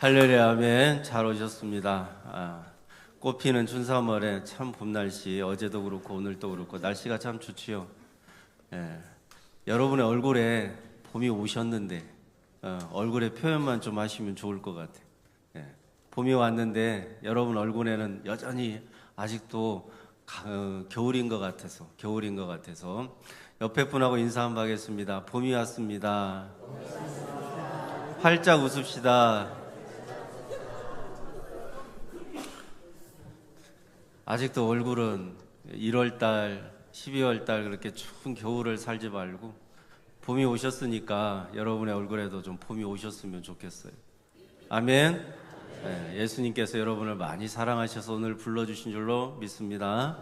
할렐루야, 아멘. 잘 오셨습니다. 꽃피는 춘삼월에 참 봄 날씨, 어제도 그렇고 오늘도 그렇고 날씨가 참 좋지요. 예. 여러분의 얼굴에 봄이 오셨는데 얼굴에 표현만 좀 하시면 좋을 것 같아요. 예. 봄이 왔는데 여러분 얼굴에는 여전히 아직도 겨울인 것 같아서 옆에 분하고 인사 한번 하겠습니다. 봄이 왔습니다. 활짝 웃읍시다. 아직도 얼굴은 1월달, 12월달 그렇게 추운 겨울을 살지 말고 봄이 오셨으니까 여러분의 얼굴에도 좀 봄이 오셨으면 좋겠어요. 아멘. 네, 예수님께서 여러분을 많이 사랑하셔서 오늘 불러주신 줄로 믿습니다.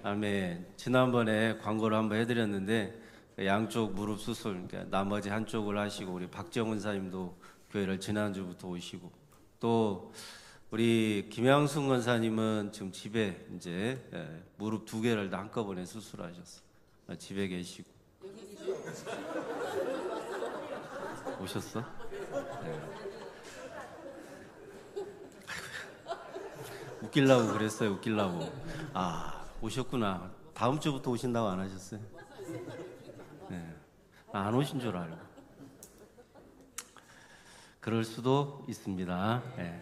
아멘. 지난번에 광고를 한번 해드렸는데 양쪽 무릎 수술, 그러니까 나머지 한쪽을 하시고 우리 박정은 사님도 교회를 지난주부터 오시고 또 우리 김양순 권사님은 지금 집에 이제 무릎 2개를 다 한꺼번에 수술하셨어요. 집에 계시고 오셨어? 네. 웃기려고 그랬어요. 웃기려고. 오셨구나. 다음 주부터 오신다고 안 하셨어요? 네. 안 오신 줄 알고. 그럴 수도 있습니다. 네.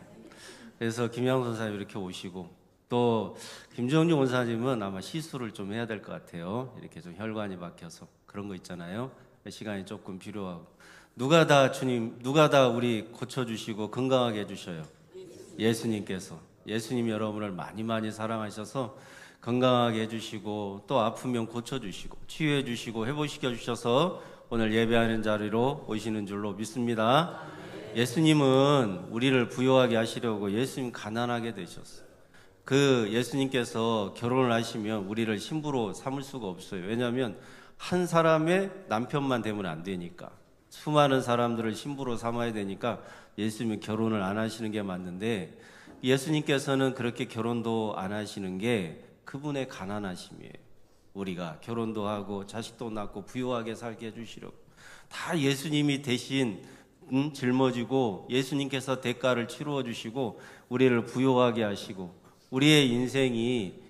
그래서 김양순 원사님 이렇게 오시고 또 김정주 원사님은 아마 시술을 좀 해야 될 것 같아요. 이렇게 좀 혈관이 막혀서 그런 거 있잖아요. 시간이 조금 필요하고 누가 다 우리 고쳐주시고 건강하게 해주셔요? 예수님께서. 예수님이 여러분을 많이 사랑하셔서 건강하게 해주시고 또 아프면 고쳐주시고 치유해주시고 회복시켜주셔서 오늘 예배하는 자리로 오시는 줄로 믿습니다. 예수님은 우리를 부유하게 하시려고 예수님 가난하게 되셨어요. 그 예수님께서 결혼을 하시면 우리를 신부로 삼을 수가 없어요. 왜냐하면 한 사람의 남편만 되면 안 되니까 수많은 사람들을 신부로 삼아야 되니까 예수님은 결혼을 안 하시는 게 맞는데 예수님께서는 그렇게 결혼도 안 하시는 게 그분의 가난하심이에요. 우리가 결혼도 하고 자식도 낳고 부유하게 살게 해주시려고 다 예수님이 대신 짊어지고 예수님께서 대가를 치루어 주시고 우리를 부유하게 하시고 우리의 인생이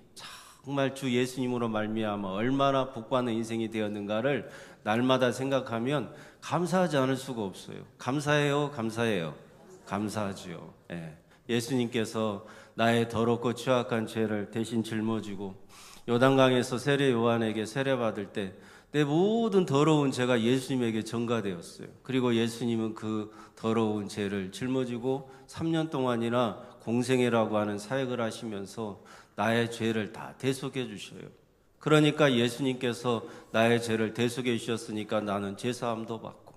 정말 주 예수님으로 말미암아 얼마나 복받는 인생이 되었는가를 날마다 생각하면 감사하지 않을 수가 없어요. 감사해요. 감사하지요. 예수님께서 나의 더럽고 취약한 죄를 대신 짊어지고 요단강에서 세례 요한에게 세례받을 때 내 모든 더러운 죄가 예수님에게 전가되었어요. 그리고 예수님은 그 더러운 죄를 짊어지고 3년 동안이나 공생애라고 하는 사역을 하시면서 나의 죄를 다 대속해 주셔요. 그러니까 예수님께서 나의 죄를 대속해 주셨으니까 나는 죄사함도 받고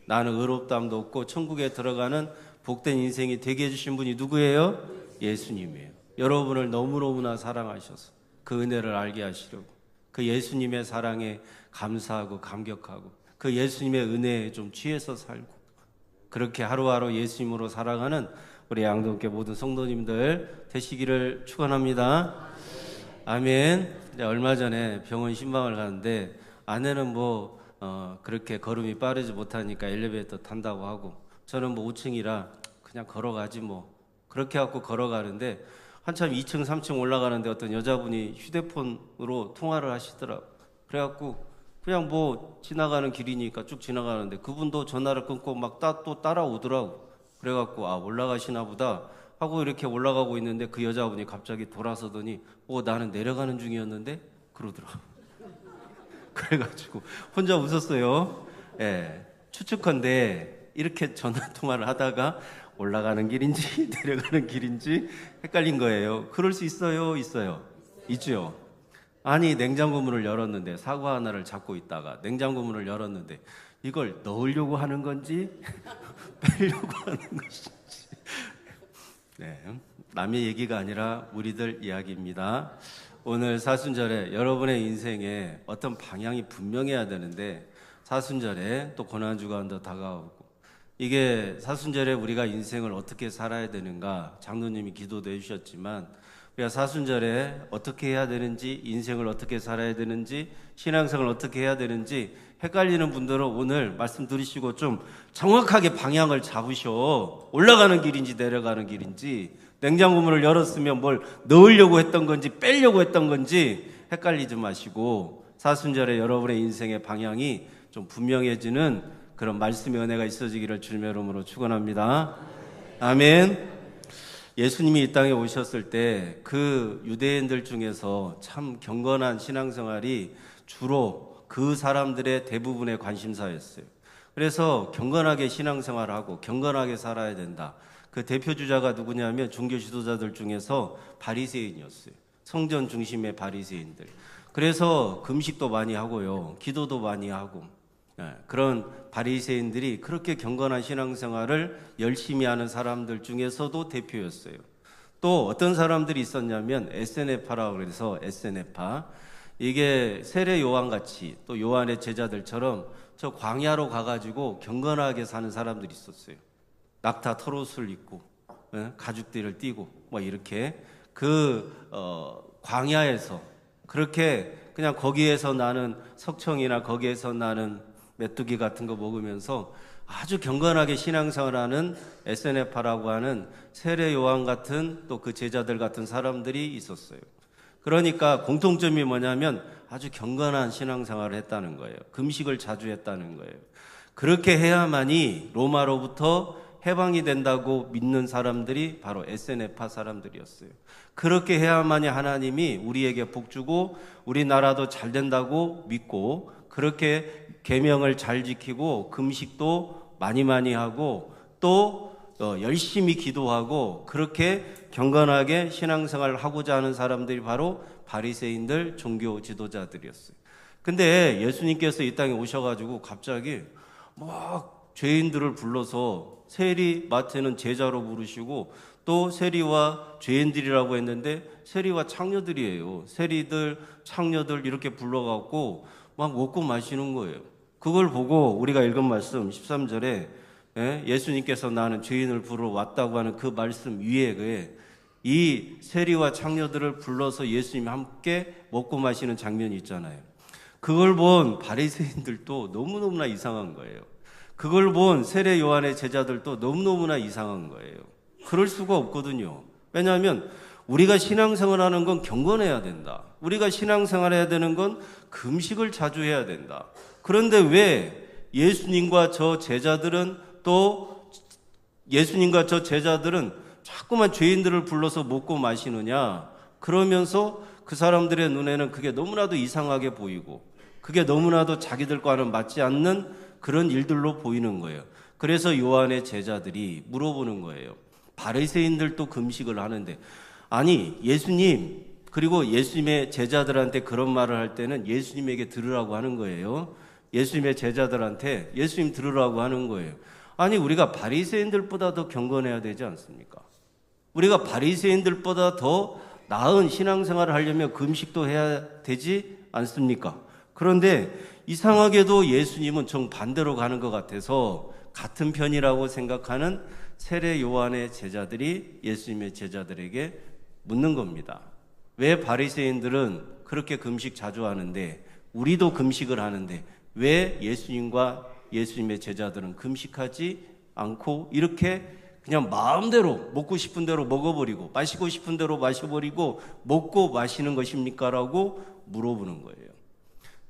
나는 의롭다함도 얻고 천국에 들어가는 복된 인생이 되게 해주신 분이 누구예요? 예수님이에요. 여러분을 너무너무나 사랑하셔서 그 은혜를 알게 하시려고 그 예수님의 사랑에 감사하고 감격하고 그 예수님의 은혜에 좀 취해서 살고 그렇게 하루하루 예수님으로 살아가는 우리 양동교회 모든 성도님들 되시기를 축원합니다. 아멘. 얼마 전에 병원 신방을 가는데 아내는 그렇게 걸음이 빠르지 못하니까 엘리베이터 탄다고 하고 저는 5층이라 그냥 걸어가지 그렇게 하고 걸어가는데 한참 2층 3층 올라가는데 어떤 여자분이 휴대폰으로 통화를 하시더라고. 그래갖고 그냥 지나가는 길이니까 쭉 지나가는데 그분도 전화를 끊고 또 따라오더라고. 그래갖고 올라가시나 보다 하고 이렇게 올라가고 있는데 그 여자분이 갑자기 돌아서더니 나는 내려가는 중이었는데 그러더라고. 그래가지고 혼자 웃었어요. 추측컨대 이렇게 전화통화를 하다가 올라가는 길인지 내려가는 길인지 헷갈린 거예요. 그럴 수 있어요? 있죠. 아니 냉장고 문을 열었는데 사과 하나를 잡고 있다가 냉장고 문을 열었는데 이걸 넣으려고 하는 건지 빼려고 하는 것인지 남의 얘기가 아니라 우리들 이야기입니다. 오늘 사순절에 여러분의 인생에 어떤 방향이 분명해야 되는데 사순절에 또 고난주간도 다가오고 이게 사순절에 우리가 인생을 어떻게 살아야 되는가 장로님이 기도도 해주셨지만 우리가 사순절에 어떻게 해야 되는지 인생을 어떻게 살아야 되는지 신앙생활을 어떻게 해야 되는지 헷갈리는 분들은 오늘 말씀 들으시고 좀 정확하게 방향을 잡으셔. 올라가는 길인지 내려가는 길인지, 냉장고 문을 열었으면 뭘 넣으려고 했던 건지 빼려고 했던 건지 헷갈리지 마시고 사순절에 여러분의 인생의 방향이 좀 분명해지는 그런 말씀의 은혜가 있어지기를 주님의 이름으로 축원합니다. 아멘. 예수님이 이 땅에 오셨을 때 그 유대인들 중에서 참 경건한 신앙생활이 주로 그 사람들의 대부분의 관심사였어요. 그래서 경건하게 신앙생활하고 경건하게 살아야 된다. 그 대표 주자가 누구냐면 종교 지도자들 중에서 바리새인이었어요. 성전 중심의 바리새인들. 그래서 금식도 많이 하고요, 기도도 많이 하고, 그런 바리새인들이 그렇게 경건한 신앙생활을 열심히 하는 사람들 중에서도 대표였어요. 또 어떤 사람들이 있었냐면 에세네파라고 그래서 에세네파, 이게 세례 요한같이 또 요한의 제자들처럼 저 광야로 가가지고 경건하게 사는 사람들이 있었어요. 낙타 털옷을 입고 가죽띠를 띠고 뭐 이렇게 광야에서 그렇게 그냥 거기에서 나는 석청이나 거기에서 나는 메뚜기 같은 거 먹으면서 아주 경건하게 신앙생활하는 에세네파라고 하는 세례 요한 같은 또 그 제자들 같은 사람들이 있었어요. 그러니까 공통점이 뭐냐면 아주 경건한 신앙생활을 했다는 거예요. 금식을 자주 했다는 거예요. 그렇게 해야만이 로마로부터 해방이 된다고 믿는 사람들이 바로 에세네파 사람들이었어요. 그렇게 해야만이 하나님이 우리에게 복 주고 우리나라도 잘 된다고 믿고, 그렇게 계명을 잘 지키고 금식도 많이 하고 또 열심히 기도하고 그렇게 경건하게 신앙생활을 하고자 하는 사람들이 바로 바리새인들, 종교 지도자들이었어요. 근데 예수님께서 이 땅에 오셔가지고 갑자기 막 죄인들을 불러서 세리, 마태는 제자로 부르시고 또 세리와 죄인들이라고 했는데 세리와 창녀들이에요. 세리들, 창녀들 이렇게 불러갖고 막 먹고 마시는 거예요. 그걸 보고 우리가 읽은 말씀 13절에 예수님께서 나는 죄인을 부르러 왔다고 하는 그 말씀 위에 이 세리와 창녀들을 불러서 예수님이 함께 먹고 마시는 장면이 있잖아요. 그걸 본 바리새인들도 너무너무나 이상한 거예요. 그걸 본 세례 요한의 제자들도 너무너무나 이상한 거예요. 그럴 수가 없거든요. 왜냐하면 우리가 신앙생활하는 건 경건해야 된다. 우리가 신앙생활해야 되는 건 금식을 자주 해야 된다. 그런데 왜 예수님과 저 제자들은 자꾸만 죄인들을 불러서 먹고 마시느냐? 그러면서 그 사람들의 눈에는 그게 너무나도 이상하게 보이고 그게 너무나도 자기들과는 맞지 않는 그런 일들로 보이는 거예요. 그래서 요한의 제자들이 물어보는 거예요. 바리새인들도 금식을 하는데, 아니 예수님, 그리고 예수님의 제자들한테 그런 말을 할 때는 예수님에게 들으라고 하는 거예요. 예수님의 제자들한테 예수님 들으라고 하는 거예요. 아니 우리가 바리새인들보다 더 경건해야 되지 않습니까? 우리가 바리새인들보다 더 나은 신앙생활을 하려면 금식도 해야 되지 않습니까? 그런데 이상하게도 예수님은 정반대로 가는 것 같아서 같은 편이라고 생각하는 세례 요한의 제자들이 예수님의 제자들에게 묻는 겁니다. 왜 바리새인들은 그렇게 금식 자주 하는데 우리도 금식을 하는데 왜 예수님과 예수님의 제자들은 금식하지 않고 이렇게 그냥 마음대로 먹고 싶은 대로 먹어버리고 마시고 싶은 대로 마셔버리고 먹고 마시는 것입니까? 라고 물어보는 거예요.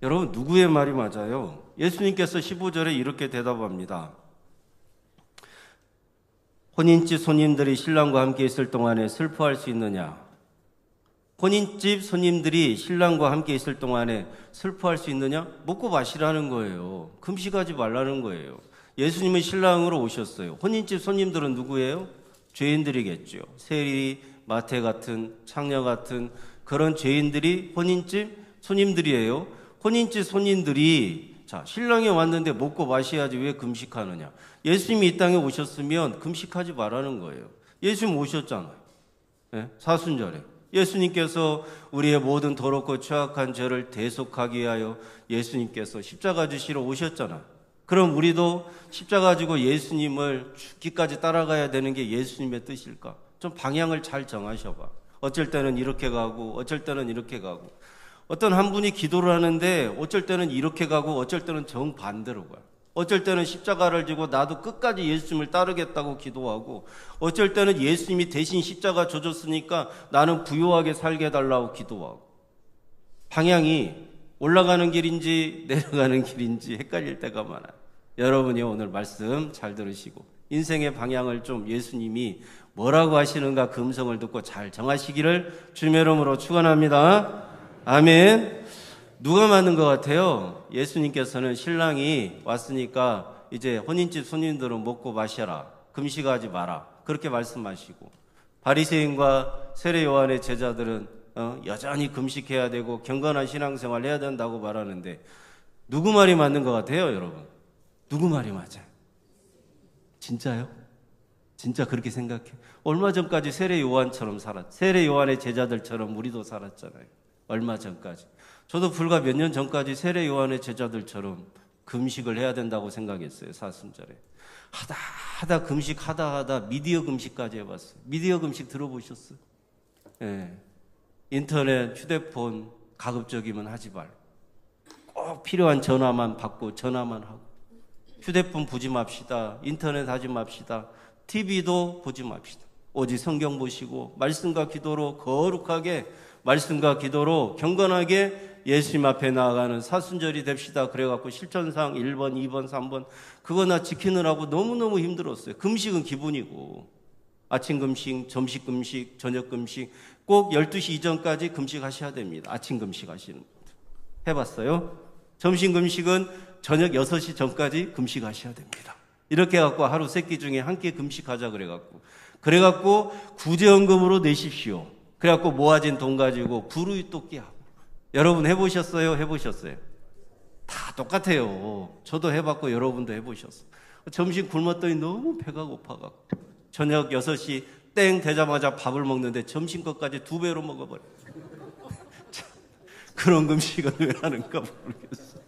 여러분, 누구의 말이 맞아요? 예수님께서 15절에 이렇게 대답합니다. 혼인집 손님들이 신랑과 함께 있을 동안에 슬퍼할 수 있느냐? 혼인집 손님들이 신랑과 함께 있을 동안에 슬퍼할 수 있느냐? 먹고 마시라는 거예요. 금식하지 말라는 거예요. 예수님은 신랑으로 오셨어요. 혼인집 손님들은 누구예요? 죄인들이겠죠. 세리, 마태 같은, 창녀 같은 그런 죄인들이 혼인집 손님들이에요. 혼인집 손님들이 신랑이 왔는데 먹고 마셔야지 왜 금식하느냐? 예수님이 이 땅에 오셨으면 금식하지 말라는 거예요. 예수님 오셨잖아요. 사순절에. 예수님께서 우리의 모든 더럽고 취약한 죄를 대속하기 위하여 예수님께서 십자가 지시러 오셨잖아요. 그럼 우리도 십자가 지고 예수님을 죽기까지 따라가야 되는 게 예수님의 뜻일까? 좀 방향을 잘 정하셔봐. 어쩔 때는 이렇게 가고 어쩔 때는 이렇게 가고. 어떤 한 분이 기도를 하는데 어쩔 때는 이렇게 가고 어쩔 때는 정반대로 가요. 어쩔 때는 십자가를 지고 나도 끝까지 예수님을 따르겠다고 기도하고, 어쩔 때는 예수님이 대신 십자가 져줬으니까 나는 부유하게 살게 해달라고 기도하고, 방향이 올라가는 길인지 내려가는 길인지 헷갈릴 때가 많아요. 여러분이 오늘 말씀 잘 들으시고 인생의 방향을 좀 예수님이 뭐라고 하시는가 그 음성을 듣고 잘 정하시기를 주님의 이름으로 축원합니다. 아멘. 누가 맞는 것 같아요? 예수님께서는 신랑이 왔으니까 이제 혼인집 손님들은 먹고 마셔라, 금식하지 마라, 그렇게 말씀하시고, 바리새인과 세례 요한의 제자들은 여전히 금식해야 되고 경건한 신앙생활 해야 된다고 말하는데, 누구 말이 맞는 것 같아요, 여러분? 누구 말이 맞아요? 진짜요? 진짜 그렇게 생각해? 얼마 전까지 세례 요한처럼 세례 요한의 제자들처럼 우리도 살았잖아요. 얼마 전까지. 저도 불과 몇 년 전까지 세례 요한의 제자들처럼 금식을 해야 된다고 생각했어요. 사순절에 하다 금식하다 미디어 금식까지 해봤어요. 미디어 금식 들어보셨어요? 예. 인터넷, 휴대폰 가급적이면 하지 말고 꼭 필요한 전화만 받고 전화만 하고, 휴대폰 보지 맙시다, 인터넷 하지 맙시다, TV도 보지 맙시다. 오직 성경 보시고 말씀과 기도로 거룩하게, 말씀과 기도로 경건하게 예수님 앞에 나아가는 사순절이 됩시다. 그래갖고 실천상 1번, 2번, 3번 그거 나 지키느라고 너무너무 힘들었어요. 금식은 기본이고, 아침 금식, 점심 금식, 저녁 금식, 꼭 12시 이전까지 금식하셔야 됩니다. 아침 금식 하시는 분들 해봤어요? 점심 금식은 저녁 6시 전까지 금식하셔야 됩니다. 이렇게 해갖고 하루 3끼 중에 한 끼 금식하자 그래갖고 구제헌금으로 내십시오. 그래갖고 모아진 돈 가지고 불우이 돕기 하고. 여러분 해보셨어요? 해보셨어요? 다 똑같아요. 저도 해봤고 여러분도 해보셨어요. 점심 굶었더니 너무 배가 고파갖고 저녁 6시 땡 되자마자 밥을 먹는데 점심 것까지 2배로 먹어버려요. 그런 금식은 왜 하는가 모르겠어요.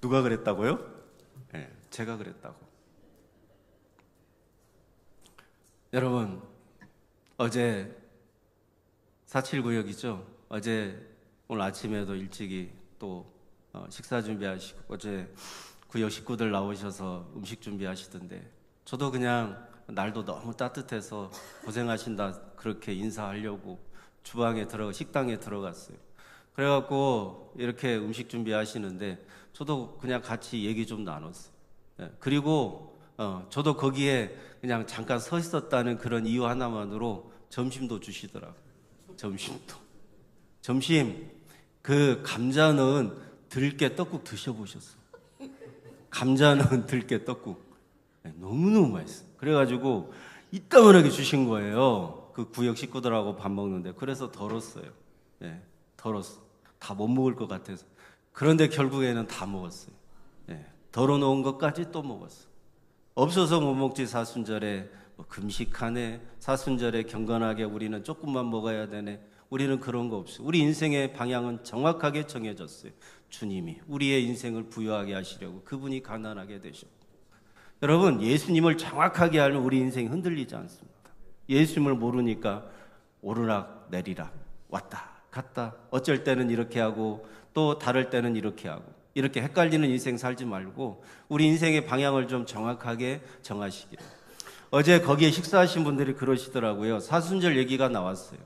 누가 그랬다고요? 네, 제가 그랬다고. 여러분, 어제 4.7구역이죠. 어제 오늘 아침에도 일찍이 또 식사 준비하시고, 어제 구역 식구들 나오셔서 음식 준비하시던데, 저도 그냥 날도 너무 따뜻해서 고생하신다 그렇게 인사하려고 식당에 들어갔어요. 그래갖고 이렇게 음식 준비하시는데 저도 그냥 같이 얘기 좀 나눴어요. 그리고 저도 거기에 그냥 잠깐 서 있었다는 그런 이유 하나만으로 점심도 주시더라고요. 점심 그 감자 넣은 들깨 떡국 드셔보셨어요? 감자 넣은 들깨 떡국 너무너무 맛있어요. 그래가지고 이따만하게 주신 거예요. 그 구역 식구들하고 밥 먹는데. 그래서 덜었어요. 덜었어. 다 못 먹을 것 같아서. 그런데 결국에는 다 먹었어요. 덜어놓은 것까지 또 먹었어. 없어서 못 먹지. 사순절에 금식하네, 사순절에 경건하게 우리는 조금만 먹어야 되네, 우리는 그런 거 없어요. 우리 인생의 방향은 정확하게 정해졌어요. 주님이 우리의 인생을 부유하게 하시려고 그분이 가난하게 되셨고, 여러분 예수님을 정확하게 알면 우리 인생이 흔들리지 않습니다. 예수님을 모르니까 오르락 내리락 왔다 갔다, 어쩔 때는 이렇게 하고 또 다를 때는 이렇게 하고, 이렇게 헷갈리는 인생 살지 말고 우리 인생의 방향을 좀 정확하게 정하시기를. 어제 거기에 식사하신 분들이 그러시더라고요. 사순절 얘기가 나왔어요.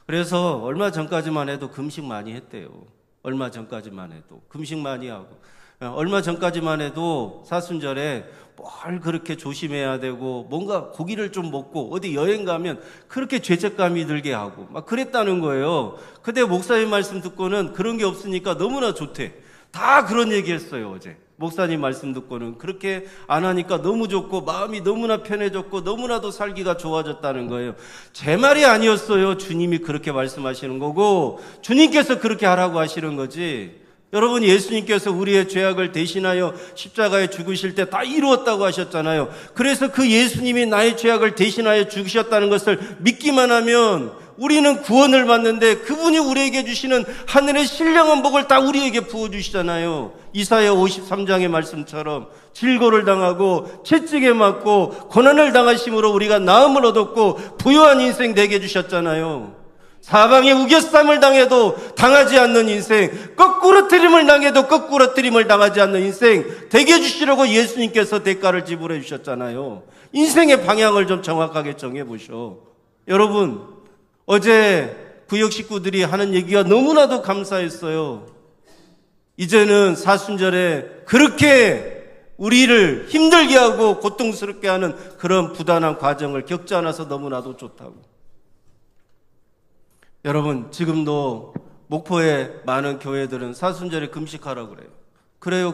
그래서 얼마 전까지만 해도 금식 많이 했대요. 얼마 전까지만 해도 금식 많이 하고, 얼마 전까지만 해도 사순절에 뭘 그렇게 조심해야 되고, 뭔가 고기를 좀 먹고 어디 여행 가면 그렇게 죄책감이 들게 하고 막 그랬다는 거예요. 근데 목사님 말씀 듣고는 그런 게 없으니까 너무나 좋대. 다 그런 얘기 했어요. 어제 목사님 말씀 듣고는 그렇게 안 하니까 너무 좋고 마음이 너무나 편해졌고 너무나도 살기가 좋아졌다는 거예요. 제 말이 아니었어요. 주님이 그렇게 말씀하시는 거고 주님께서 그렇게 하라고 하시는 거지. 여러분, 예수님께서 우리의 죄악을 대신하여 십자가에 죽으실 때 다 이루었다고 하셨잖아요. 그래서 그 예수님이 나의 죄악을 대신하여 죽으셨다는 것을 믿기만 하면 우리는 구원을 받는데, 그분이 우리에게 주시는 하늘의 신령한 복을 다 우리에게 부어주시잖아요. 이사야 53장의 말씀처럼 질고를 당하고 채찍에 맞고 고난을 당하심으로 우리가 나음을 얻었고 부유한 인생 되게 해주셨잖아요. 사방에 우겨쌈을 당해도 당하지 않는 인생, 거꾸로뜨림을 당해도 거꾸로뜨림을 당하지 않는 인생 되게 해주시려고 예수님께서 대가를 지불해 주셨잖아요. 인생의 방향을 좀 정확하게 정해보셔. 여러분, 어제 구역 식구들이 하는 얘기가 너무나도 감사했어요. 이제는 사순절에 그렇게 우리를 힘들게 하고 고통스럽게 하는 그런 부단한 과정을 겪지 않아서 너무나도 좋다고. 여러분, 지금도 목포의 많은 교회들은 사순절에 금식하라고 그래요.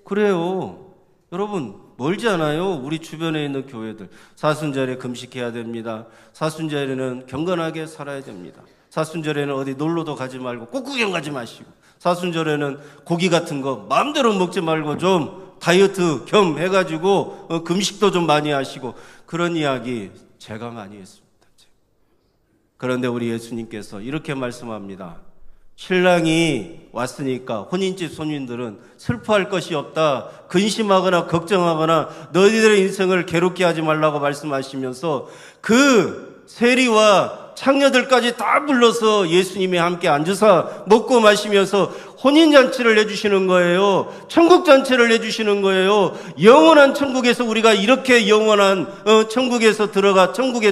그래요. 여러분, 멀지 않아요. 우리 주변에 있는 교회들. 사순절에 금식해야 됩니다. 사순절에는 경건하게 살아야 됩니다. 사순절에는 어디 놀러도 가지 말고 꽃구경 가지 마시고, 사순절에는 고기 같은 거 마음대로 먹지 말고 좀 다이어트 겸 해가지고 금식도 좀 많이 하시고, 그런 이야기 제가 많이 했습니다. 그런데 우리 예수님께서 이렇게 말씀합니다. 신랑이 왔으니까 혼인집 손님들은 슬퍼할 것이 없다, 근심하거나 걱정하거나 너희들의 인생을 괴롭게 하지 말라고 말씀하시면서 그 세리와 창녀들까지 다 불러서 예수님이 함께 앉아서 먹고 마시면서 혼인잔치를 해주시는 거예요. 천국잔치를 해주시는 거예요. 영원한 천국에서 우리가 이렇게 영원한 천국에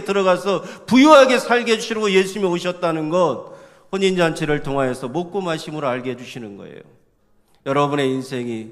들어가서 부유하게 살게 해주시려고 예수님이 오셨다는 것, 혼인잔치를 통하여서 먹고 마심으로 알게 해주시는 거예요. 여러분의 인생이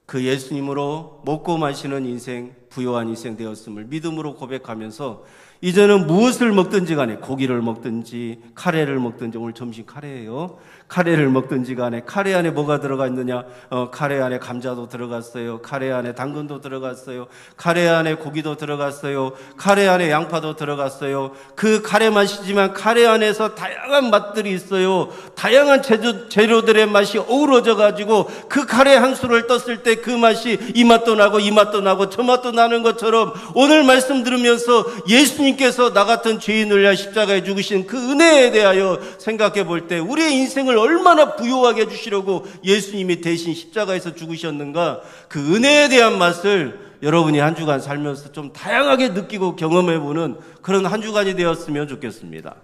그 예수님으로 먹고 마시는 인생, 부유한 인생 되었음을 믿음으로 고백하면서 이제는 무엇을 먹든지 간에, 고기를 먹든지 카레를 먹든지, 오늘 점심 카레예요. 카레를 먹든지 간에 카레 안에 뭐가 들어가 있느냐? 카레 안에 감자도 들어갔어요. 카레 안에 당근도 들어갔어요. 카레 안에 고기도 들어갔어요. 카레 안에 양파도 들어갔어요. 그 카레 맛이지만 카레 안에서 다양한 맛들이 있어요. 다양한 재료들의 맛이 어우러져 가지고 그 카레 한 수를 떴을 때 그 맛이 이 맛도 나고 이 맛도 나고 저 맛도 나는 것처럼, 오늘 말씀 들으면서 예수님께서 나 같은 죄인을 위하여 십자가에 죽으신 그 은혜에 대하여 생각해 볼 때 우리의 인생을 얼마나 부유하게 해주시려고 예수님이 대신 십자가에서 죽으셨는가, 그 은혜에 대한 맛을 여러분이 한 주간 살면서 좀 다양하게 느끼고 경험해보는 그런 한 주간이 되었으면 좋겠습니다.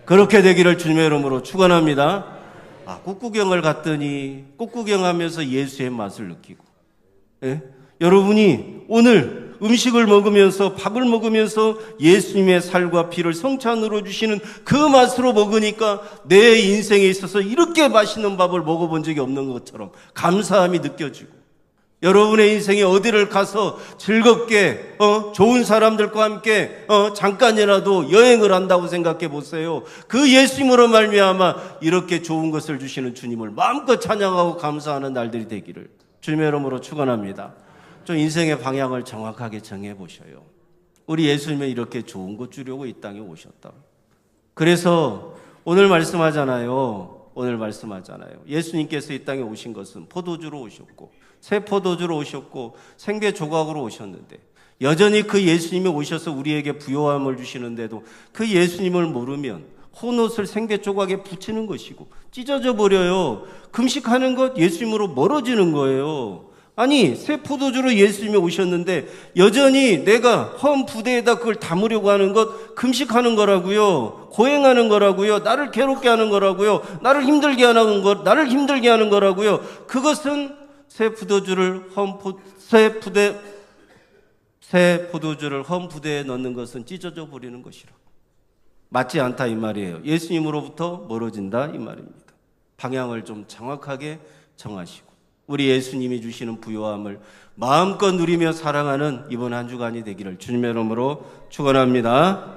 그렇게 되기를 주님의 이름으로 축원합니다. 꽃구경을 갔더니 꽃구경하면서 예수의 맛을 느끼고, 여러분이 오늘 음식을 먹으면서, 밥을 먹으면서 예수님의 살과 피를 성찬으로 주시는 그 맛으로 먹으니까 내 인생에 있어서 이렇게 맛있는 밥을 먹어본 적이 없는 것처럼 감사함이 느껴지고, 여러분의 인생에 어디를 가서 즐겁게 좋은 사람들과 함께 잠깐이라도 여행을 한다고 생각해 보세요. 그 예수님으로 말미암아 이렇게 좋은 것을 주시는 주님을 마음껏 찬양하고 감사하는 날들이 되기를 주님의 이름으로 축원합니다. 좀 인생의 방향을 정확하게 정해 보셔요. 우리 예수님은 이렇게 좋은 것 주려고 이 땅에 오셨다. 그래서 오늘 말씀하잖아요. 예수님께서 이 땅에 오신 것은 포도주로 오셨고, 새 포도주로 오셨고, 생배 조각으로 오셨는데, 여전히 그 예수님이 오셔서 우리에게 부요함을 주시는데도 그 예수님을 모르면 혼옷을 생배 조각에 붙이는 것이고 찢어져 버려요. 금식하는 것 예수님으로 멀어지는 거예요. 아니, 새 포도주로 예수님이 오셨는데 여전히 내가 헌 부대에다 그걸 담으려고 하는 것 금식하는 거라고요. 고행하는 거라고요. 나를 괴롭게 하는 거라고요. 나를 힘들게 하는 거라고요. 그것은 새 포도주를 헌 부대에 넣는 것은 찢어져 버리는 것이라. 맞지 않다 이 말이에요. 예수님으로부터 멀어진다 이 말입니다. 방향을 좀 정확하게 정하시고 우리 예수님이 주시는 부요함을 마음껏 누리며 사랑하는 이번 한 주간이 되기를 주님의 이름으로 축원합니다.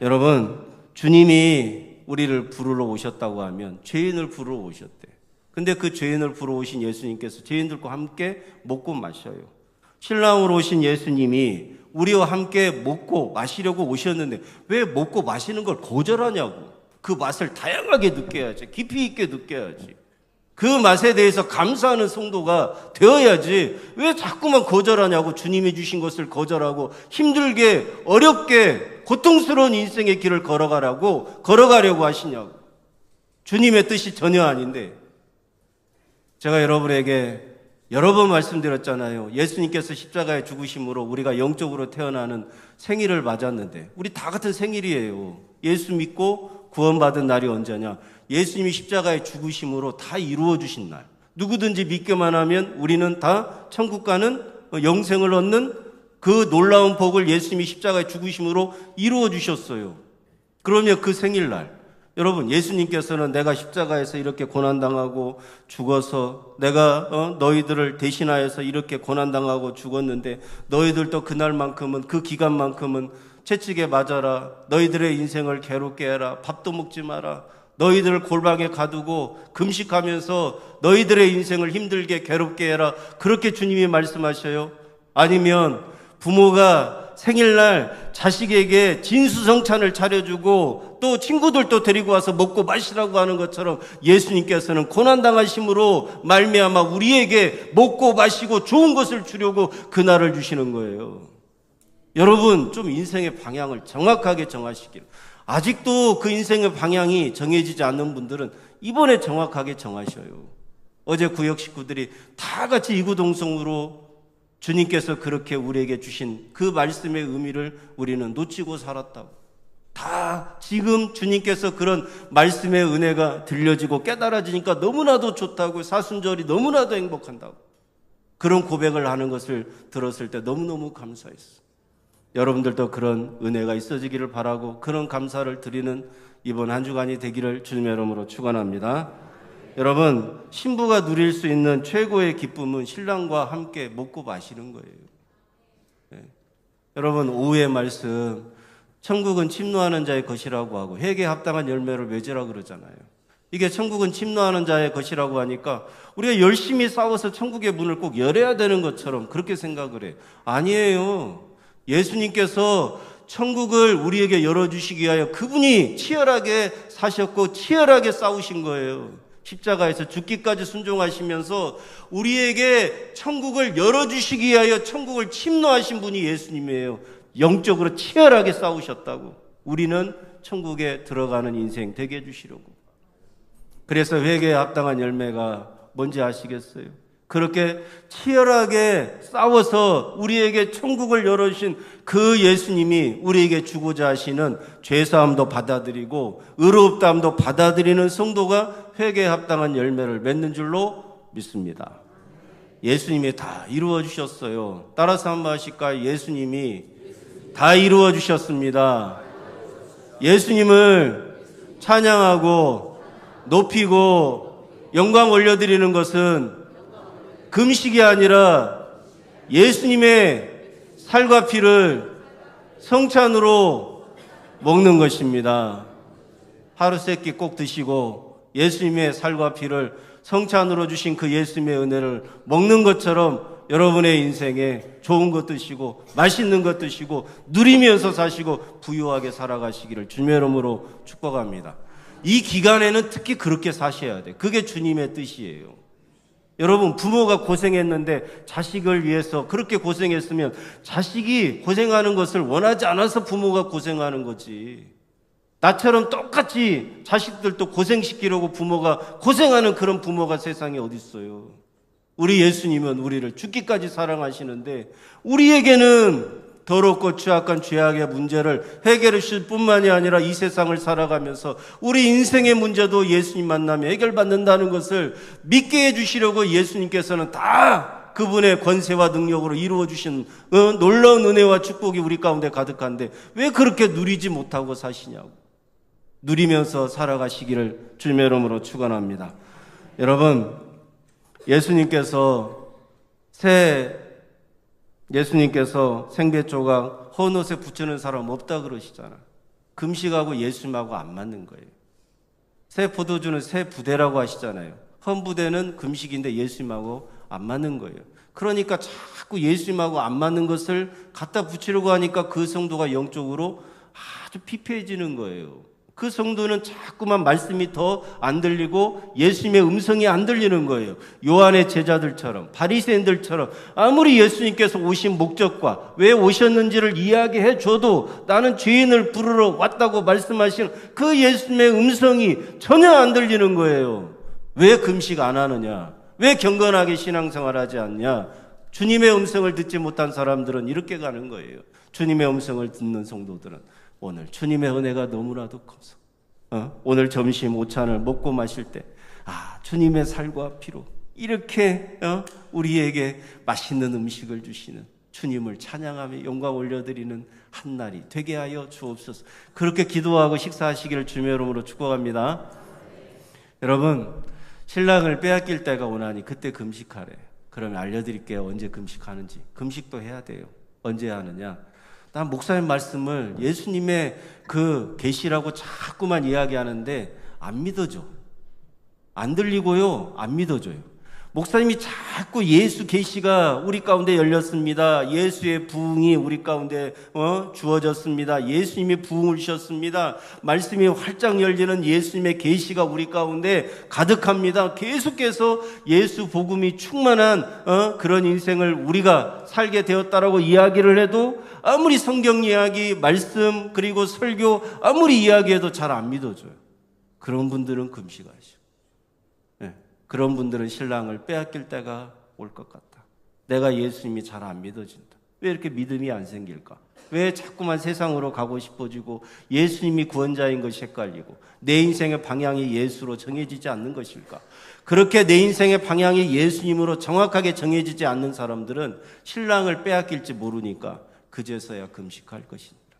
여러분, 주님이 우리를 부르러 오셨다고 하면 죄인을 부르러 오셨대. 근데 그 죄인을 부르러 오신 예수님께서 죄인들과 함께 먹고 마셔요. 신랑으로 오신 예수님이 우리와 함께 먹고 마시려고 오셨는데 왜 먹고 마시는 걸 거절하냐고. 그 맛을 다양하게 느껴야지. 깊이 있게 느껴야지. 그 맛에 대해서 감사하는 성도가 되어야지. 왜 자꾸만 거절하냐고. 주님이 주신 것을 거절하고 힘들게 어렵게 고통스러운 인생의 길을 걸어가려고 하시냐고. 주님의 뜻이 전혀 아닌데, 제가 여러분에게 여러 번 말씀드렸잖아요. 예수님께서 십자가에 죽으심으로 우리가 영적으로 태어나는 생일을 맞았는데 우리 다 같은 생일이에요. 예수 믿고 구원받은 날이 언제냐? 예수님이 십자가에 죽으심으로 다 이루어 주신 날. 누구든지 믿기만 하면 우리는 다 천국 가는 영생을 얻는 그 놀라운 복을 예수님이 십자가에 죽으심으로 이루어 주셨어요. 그러면 그 생일날 여러분, 예수님께서는 내가 십자가에서 이렇게 고난당하고 죽어서 내가 너희들을 대신하여서 이렇게 고난당하고 죽었는데 너희들도 그날만큼은 그 기간만큼은 채찍에 맞아라. 너희들의 인생을 괴롭게 해라. 밥도 먹지 마라. 너희들을 골방에 가두고 금식하면서 너희들의 인생을 힘들게 괴롭게 해라. 그렇게 주님이 말씀하셔요. 아니면 부모가 생일날 자식에게 진수성찬을 차려주고 또 친구들도 데리고 와서 먹고 마시라고 하는 것처럼 예수님께서는 고난당하심으로 말미암아 우리에게 먹고 마시고 좋은 것을 주려고 그날을 주시는 거예요. 여러분, 좀 인생의 방향을 정확하게 정하시길. 아직도 그 인생의 방향이 정해지지 않는 분들은 이번에 정확하게 정하셔요. 어제 구역 식구들이 다 같이 이구동성으로 주님께서 그렇게 우리에게 주신 그 말씀의 의미를 우리는 놓치고 살았다고. 다 지금 주님께서 그런 말씀의 은혜가 들려지고 깨달아지니까 너무나도 좋다고, 사순절이 너무나도 행복한다고. 그런 고백을 하는 것을 들었을 때 너무너무 감사했어. 여러분들도 그런 은혜가 있어지기를 바라고 그런 감사를 드리는 이번 한 주간이 되기를 주님의 이름으로 축원합니다. 여러분, 신부가 누릴 수 있는 최고의 기쁨은 신랑과 함께 먹고 마시는 거예요. 네. 여러분, 오후의 말씀, 천국은 침노하는 자의 것이라고 하고 회개에 합당한 열매를 맺으라 그러잖아요. 이게 천국은 침노하는 자의 것이라고 하니까 우리가 열심히 싸워서 천국의 문을 꼭 열어야 되는 것처럼 그렇게 생각을 해요. 아니에요. 예수님께서 천국을 우리에게 열어주시기 위하여 그분이 치열하게 사셨고 치열하게 싸우신 거예요. 십자가에서 죽기까지 순종하시면서 우리에게 천국을 열어주시기 위하여 천국을 침노하신 분이 예수님이에요. 영적으로 치열하게 싸우셨다고. 우리는 천국에 들어가는 인생 되게 해주시려고. 그래서 회개에 합당한 열매가 뭔지 아시겠어요? 그렇게 치열하게 싸워서 우리에게 천국을 열어주신 그 예수님이 우리에게 주고자 하시는 죄사함도 받아들이고 의롭다함도 받아들이는 성도가 회개에 합당한 열매를 맺는 줄로 믿습니다. 예수님이 다 이루어 주셨어요. 따라서 한번 하실까요? 예수님이 다 이루어 주셨습니다. 예수님을 찬양하고 높이고 영광 올려드리는 것은 금식이 아니라 예수님의 살과 피를 성찬으로 먹는 것입니다. 하루 세 끼 꼭 드시고 예수님의 살과 피를 성찬으로 주신 그 예수님의 은혜를 먹는 것처럼 여러분의 인생에 좋은 것 드시고 맛있는 것 드시고 누리면서 사시고 부유하게 살아가시기를 주님의 이름으로 축복합니다. 이 기간에는 특히 그렇게 사셔야 돼. 그게 주님의 뜻이에요. 여러분, 부모가 고생했는데 자식을 위해서 그렇게 고생했으면 자식이 고생하는 것을 원하지 않아서 부모가 고생하는 거지. 나처럼 똑같이 자식들도 고생시키려고 부모가 고생하는 그런 부모가 세상에 어디 있어요. 우리 예수님은 우리를 죽기까지 사랑하시는데 우리에게는 더럽고 취약한 죄악의 문제를 해결해 주실 뿐만이 아니라 이 세상을 살아가면서 우리 인생의 문제도 예수님 만나면 해결받는다는 것을 믿게 해주시려고 예수님께서는 다 그분의 권세와 능력으로 이루어 주신 놀라운 은혜와 축복이 우리 가운데 가득한데 왜 그렇게 누리지 못하고 사시냐고. 누리면서 살아가시기를 주님의 이름으로 축원합니다. 여러분, 예수님께서 생배 조각 헌 옷에 붙이는 사람 없다 그러시잖아. 금식하고 예수님하고 안 맞는 거예요. 새 포도주는 새 부대라고 하시잖아요. 헌 부대는 금식인데 예수님하고 안 맞는 거예요. 그러니까 자꾸 예수님하고 안 맞는 것을 갖다 붙이려고 하니까 그 성도가 영적으로 아주 피폐해지는 거예요. 그 성도는 자꾸만 말씀이 더 안 들리고 예수님의 음성이 안 들리는 거예요. 요한의 제자들처럼 바리새인들처럼 아무리 예수님께서 오신 목적과 왜 오셨는지를 이야기해 줘도 나는 죄인을 부르러 왔다고 말씀하시는 그 예수님의 음성이 전혀 안 들리는 거예요. 왜 금식 안 하느냐? 왜 경건하게 신앙생활하지 않냐? 주님의 음성을 듣지 못한 사람들은 이렇게 가는 거예요. 주님의 음성을 듣는 성도들은 오늘 주님의 은혜가 너무나도 커서 오늘 점심 오찬을 먹고 마실 때 주님의 살과 피로 이렇게 우리에게 맛있는 음식을 주시는 주님을 찬양하며 영광 올려드리는 한 날이 되게 하여 주옵소서. 그렇게 기도하고 식사하시기를 주님의 이름으로 축복합니다. 여러분, 신랑을 빼앗길 때가 오나니 그때 금식하래. 그러면 알려드릴게요. 언제 금식하는지. 금식도 해야 돼요. 언제 하느냐? 난 목사님 말씀을 예수님의 그 계시라고 자꾸만 이야기하는데 안 믿어져. 안 들리고요. 안 믿어져요. 목사님이 자꾸 예수 계시가 우리 가운데 열렸습니다. 예수의 부흥이 우리 가운데 주어졌습니다. 예수님이 부흥을 주셨습니다. 말씀이 활짝 열리는 예수님의 계시가 우리 가운데 가득합니다. 계속해서 예수 복음이 충만한 그런 인생을 우리가 살게 되었다라고 이야기를 해도 아무리 성경 이야기, 말씀 그리고 설교 아무리 이야기해도 잘 안 믿어져요. 그런 분들은 금식하시오. 그런 분들은 신랑을 빼앗길 때가 올 것 같다. 내가 예수님이 잘 안 믿어진다. 왜 이렇게 믿음이 안 생길까? 왜 자꾸만 세상으로 가고 싶어지고 예수님이 구원자인 것이 헷갈리고 내 인생의 방향이 예수로 정해지지 않는 것일까? 그렇게 내 인생의 방향이 예수님으로 정확하게 정해지지 않는 사람들은 신랑을 빼앗길지 모르니까 그제서야 금식할 것입니다.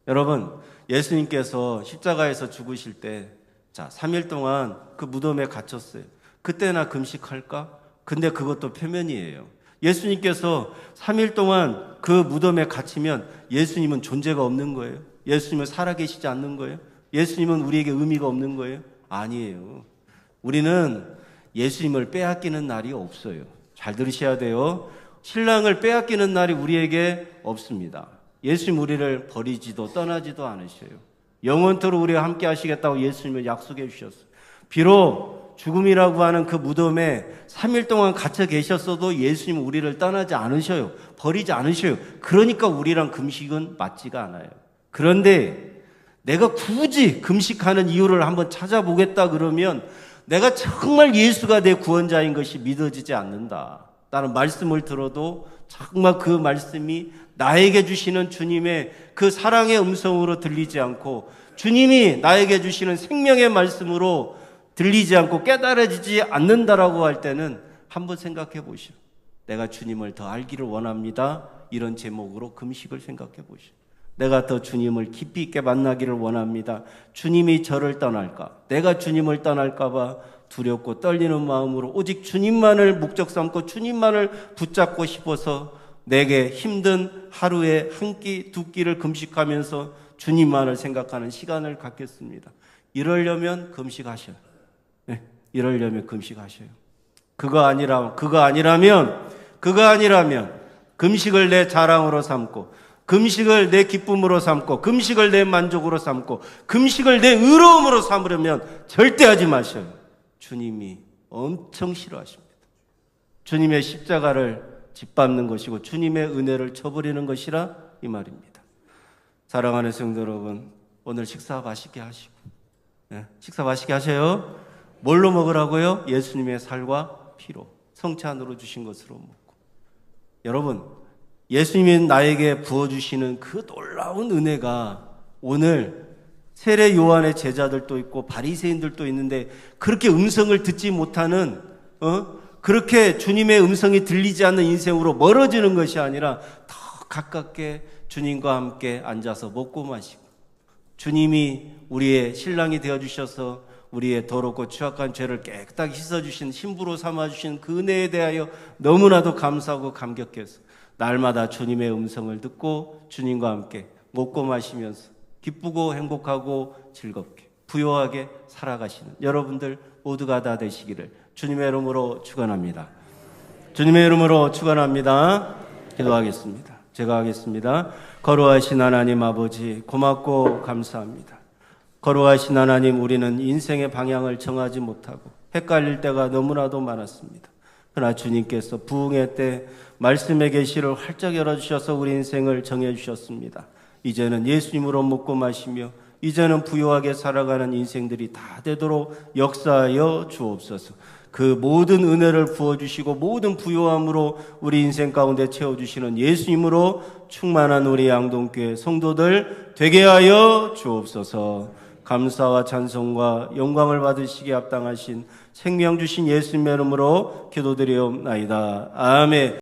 여러분, 예수님께서 십자가에서 죽으실 때 3일 동안 그 무덤에 갇혔어요. 그때나 금식할까? 근데 그것도 표면이에요. 예수님께서 3일 동안 그 무덤에 갇히면 예수님은 존재가 없는 거예요? 예수님은 살아계시지 않는 거예요? 예수님은 우리에게 의미가 없는 거예요? 아니에요. 우리는 예수님을 빼앗기는 날이 없어요. 잘 들으셔야 돼요. 신랑을 빼앗기는 날이 우리에게 없습니다. 예수님 우리를 버리지도 떠나지도 않으셔요. 영원토록 우리와 함께 하시겠다고 예수님은 약속해 주셨어요. 비록 죽음이라고 하는 그 무덤에 3일 동안 갇혀 계셨어도 예수님은 우리를 떠나지 않으셔요. 버리지 않으셔요. 그러니까 우리랑 금식은 맞지가 않아요. 그런데 내가 굳이 금식하는 이유를 한번 찾아보겠다 그러면 내가 정말 예수가 내 구원자인 것이 믿어지지 않는다. 나는 말씀을 들어도 정말 그 말씀이 나에게 주시는 주님의 그 사랑의 음성으로 들리지 않고 주님이 나에게 주시는 생명의 말씀으로 들리지 않고 깨달아지지 않는다라고 할 때는 한번 생각해 보시오. 내가 주님을 더 알기를 원합니다. 이런 제목으로 금식을 생각해 보시오. 내가 더 주님을 깊이 있게 만나기를 원합니다. 주님이 저를 떠날까? 내가 주님을 떠날까 봐 두렵고 떨리는 마음으로 오직 주님만을 목적 삼고 주님만을 붙잡고 싶어서 내게 힘든 하루에 한 끼, 두 끼를 금식하면서 주님만을 생각하는 시간을 갖겠습니다. 이러려면 금식하셔요. 이러려면 금식하셔요. 그거 아니라면 금식을 내 자랑으로 삼고 금식을 내 기쁨으로 삼고 금식을 내 만족으로 삼고 금식을 내 의로움으로 삼으려면 절대 하지 마셔요. 주님이 엄청 싫어하십니다. 주님의 십자가를 짓밟는 것이고 주님의 은혜를 저버리는 것이라 이 말입니다. 사랑하는 성도 여러분, 오늘 식사 맛있게 하시고 식사 맛있게 하셔요. 뭘로 먹으라고요? 예수님의 살과 피로 성찬으로 주신 것으로 먹고. 여러분, 예수님이 나에게 부어주시는 그 놀라운 은혜가 오늘 세례 요한의 제자들도 있고 바리새인들도 있는데 그렇게 음성을 듣지 못하는 그렇게 주님의 음성이 들리지 않는 인생으로 멀어지는 것이 아니라 더 가깝게 주님과 함께 앉아서 먹고 마시고 주님이 우리의 신랑이 되어주셔서 우리의 더럽고 추악한 죄를 깨끗하게 씻어주신 신부로 삼아주신 그 은혜에 대하여 너무나도 감사하고 감격해서 날마다 주님의 음성을 듣고 주님과 함께 먹고 마시면서 기쁘고 행복하고 즐겁게 부요하게 살아가시는 여러분들 모두가 다 되시기를 주님의 이름으로 축원합니다. 주님의 이름으로 축원합니다. 기도하겠습니다. 제가 하겠습니다. 거룩하신 하나님 아버지 고맙고 감사합니다. 거룩하신 하나님, 우리는 인생의 방향을 정하지 못하고 헷갈릴 때가 너무나도 많았습니다. 그러나 주님께서 부흥의 때 말씀의 계시를 활짝 열어주셔서 우리 인생을 정해주셨습니다. 이제는 예수님으로 먹고 마시며 이제는 부요하게 살아가는 인생들이 다 되도록 역사하여 주옵소서. 그 모든 은혜를 부어주시고 모든 부요함으로 우리 인생 가운데 채워주시는 예수님으로 충만한 우리 양동교회 성도들 되게 하여 주옵소서. 감사와 찬송과 영광을 받으시기에 합당하신 생명 주신 예수님의 이름으로 기도드리옵나이다. 아멘.